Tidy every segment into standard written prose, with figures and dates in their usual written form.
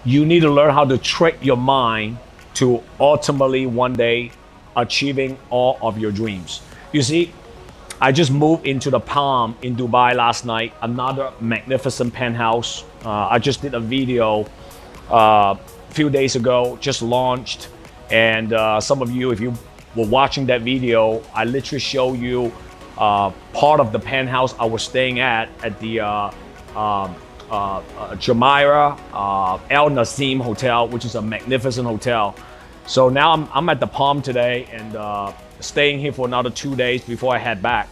You need to learn how to trick your mind to ultimately one day achieving all of your dreams. You see, I just moved into the Palm in Dubai last night, another magnificent penthouse. I just did a video a few days ago, just launched. And some of you, if you were watching that video, I literally show you part of the penthouse I was staying at the Jumeirah Al Naseem Hotel, which is a magnificent hotel. So now I'm at the Palm today and staying here for another 2 days before I head back.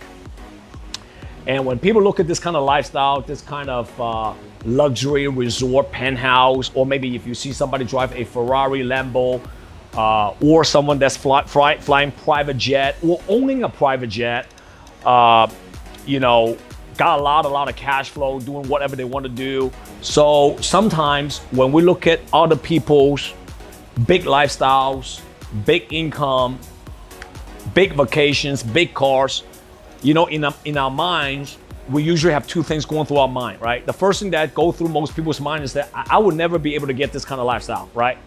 And when people look at this kind of lifestyle, this kind of luxury resort penthouse, or maybe if you see somebody drive a Ferrari, Lambo, or someone that's flying private jet or owning a private jet, you know, got a lot of cash flow, doing whatever they want to do. So sometimes when we look at other people's big lifestyles, big income, big vacations, big cars, you know, in our minds, we usually have two things going through our mind, right? The first thing that go through most people's mind is that I would never be able to get this kind of lifestyle, right?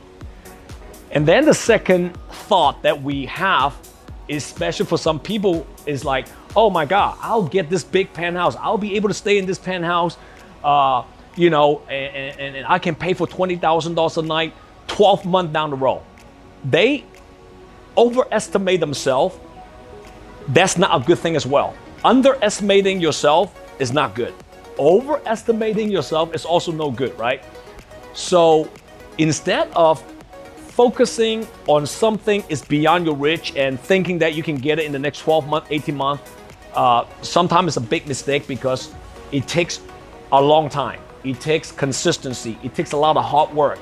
And then the second thought that we have, especially for some people, is like, oh my God, I'll get this big penthouse. I'll be able to stay in this penthouse, you know, and I can pay for $20,000 a night, 12 months down the road. They overestimate themselves. That's not a good thing as well. Underestimating yourself is not good. Overestimating yourself is also no good, right? So instead of focusing on something is beyond your reach and thinking that you can get it in the next 12 months, 18 months, sometimes it's a big mistake because it takes a long time. It takes consistency. It takes a lot of hard work.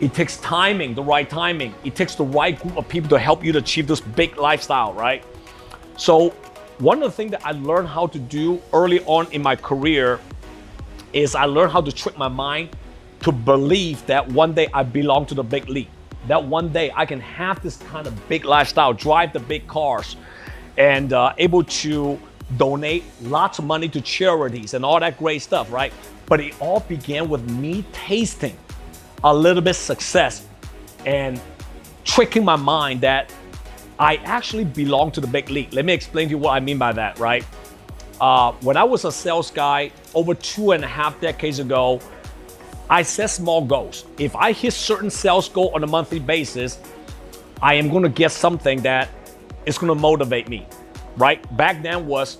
It takes timing, the right timing. It takes the right group of people to help you to achieve this big lifestyle, right? So one of the things that I learned how to do early on in my career is I learned how to trick my mind to believe that one day I belong to the big league. That one day I can have this kind of big lifestyle, drive the big cars, and able to donate lots of money to charities and all that great stuff, right? But it all began with me tasting a little bit success and tricking my mind that I actually belong to the big league. Let me explain to you what I mean by that, right? When I was a sales guy over 2.5 decades ago, I set small goals. If I hit certain sales goal on a monthly basis, I am gonna get something that is gonna motivate me, right? Back then was,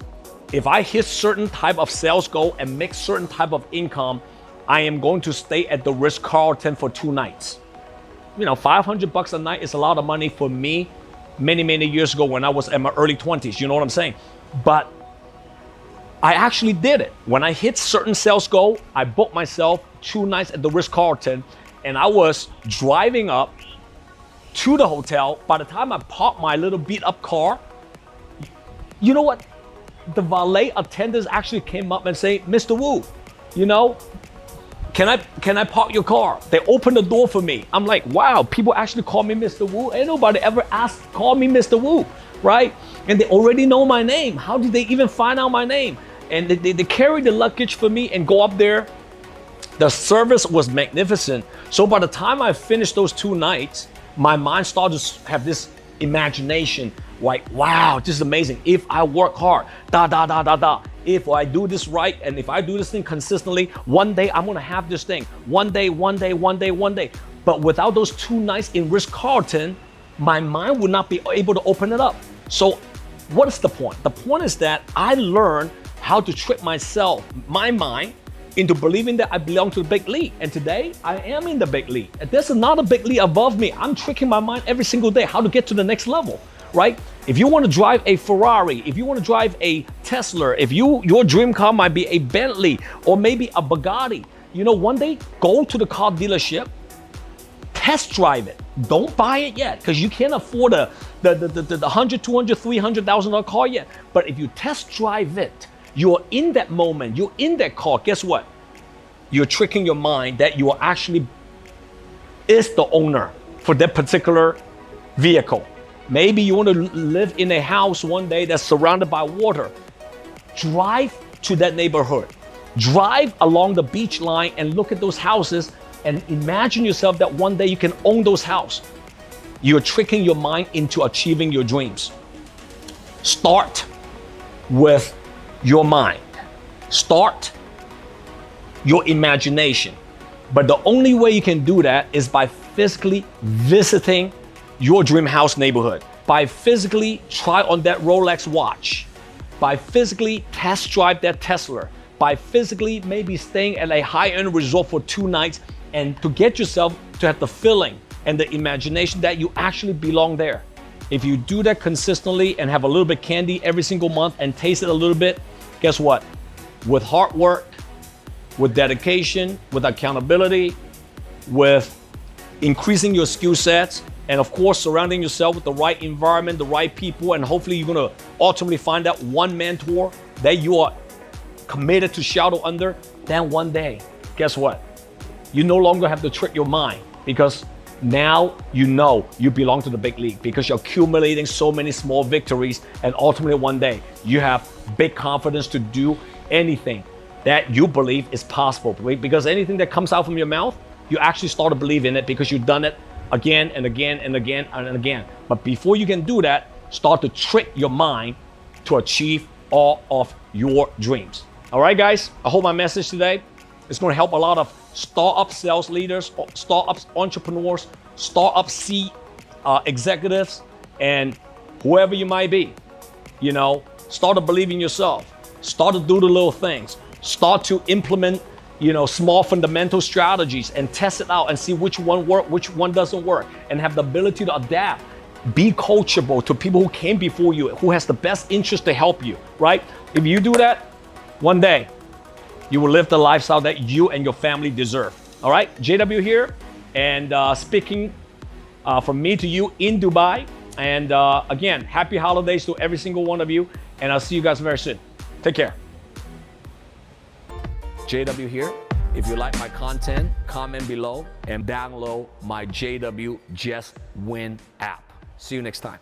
if I hit certain type of sales goal and make certain type of income, I am going to stay at the Ritz-Carlton for 2 nights. You know, $500 a night is a lot of money for me many years ago when I was in my early 20s, you know what I'm saying? But I actually did it. When I hit certain sales goal, I booked myself 2 nights at the Ritz-Carlton, and I was driving up to the hotel. By the time I parked my little beat up car, you know what? The valet attendants actually came up and say, Mr. Wu, you know, can I park your car? They opened the door for me. I'm like, wow, people actually call me Mr. Wu. Ain't nobody ever call me Mr. Wu, right? And they already know my name. How did they even find out my name? And they carry the luggage for me and go up there. The service was magnificent. So by the time I finished those 2 nights, my mind started to have this imagination, like, wow, this is amazing. If I work hard, if I do this right, and if I do this thing consistently, one day I'm gonna have this thing. One day. But without those 2 nights in Ritz-Carlton, my mind would not be able to open it up. So what is the point? The point is that I learned how to trick myself, my mind, into believing that I belong to the big league. And today, I am in the big league. And there's another big league above me. I'm tricking my mind every single day how to get to the next level, right? If you want to drive a Ferrari, if you want to drive a Tesla, if your dream car might be a Bentley or maybe a Bugatti, you know, one day, go to the car dealership, test drive it. Don't buy it yet because you can't afford the $100, $200, $300,000 car yet. But if you test drive it, you're in that moment, you're in that car, guess what? You're tricking your mind that you are actually is the owner for that particular vehicle. Maybe you want to live in a house one day that's surrounded by water. Drive to that neighborhood. Drive along the beach line and look at those houses and imagine yourself that one day you can own those houses. You're tricking your mind into achieving your dreams. Start with your mind. Start your imagination. But the only way you can do that is by physically visiting your dream house neighborhood, by physically try on that Rolex watch, by physically test drive that Tesla, by physically maybe staying at a high-end resort for 2 nights, and to get yourself to have the feeling and the imagination that you actually belong there. If you do that consistently and have a little bit candy every single month and taste it a little bit, guess what? With hard work, with dedication, with accountability, with increasing your skill sets, and of course, surrounding yourself with the right environment, the right people, and hopefully you're gonna ultimately find that one mentor that you are committed to shadow under, then one day, guess what? You no longer have to trick your mind, because now you know you belong to the big league, because you're accumulating so many small victories, and ultimately one day you have big confidence to do anything that you believe is possible. Because anything that comes out from your mouth, you actually start to believe in it because you've done it again and again and again and again. But before you can do that, start to trick your mind to achieve all of your dreams. All right, guys, I hope my message today is going to help a lot of startup sales leaders, startup entrepreneurs, startup executives, and whoever you might be. You know, start to believe in yourself. Start to do the little things. Start to implement, small fundamental strategies and test it out and see which one works, which one doesn't work, and have the ability to adapt. Be coachable to people who came before you, who has the best interest to help you, right? If you do that, one day, you will live the lifestyle that you and your family deserve. All right, JW here, and speaking from me to you in Dubai. And again, happy holidays to every single one of you, and I'll see you guys very soon. Take care. JW here. If you like my content, comment below and download my JW Just Win app. See you next time.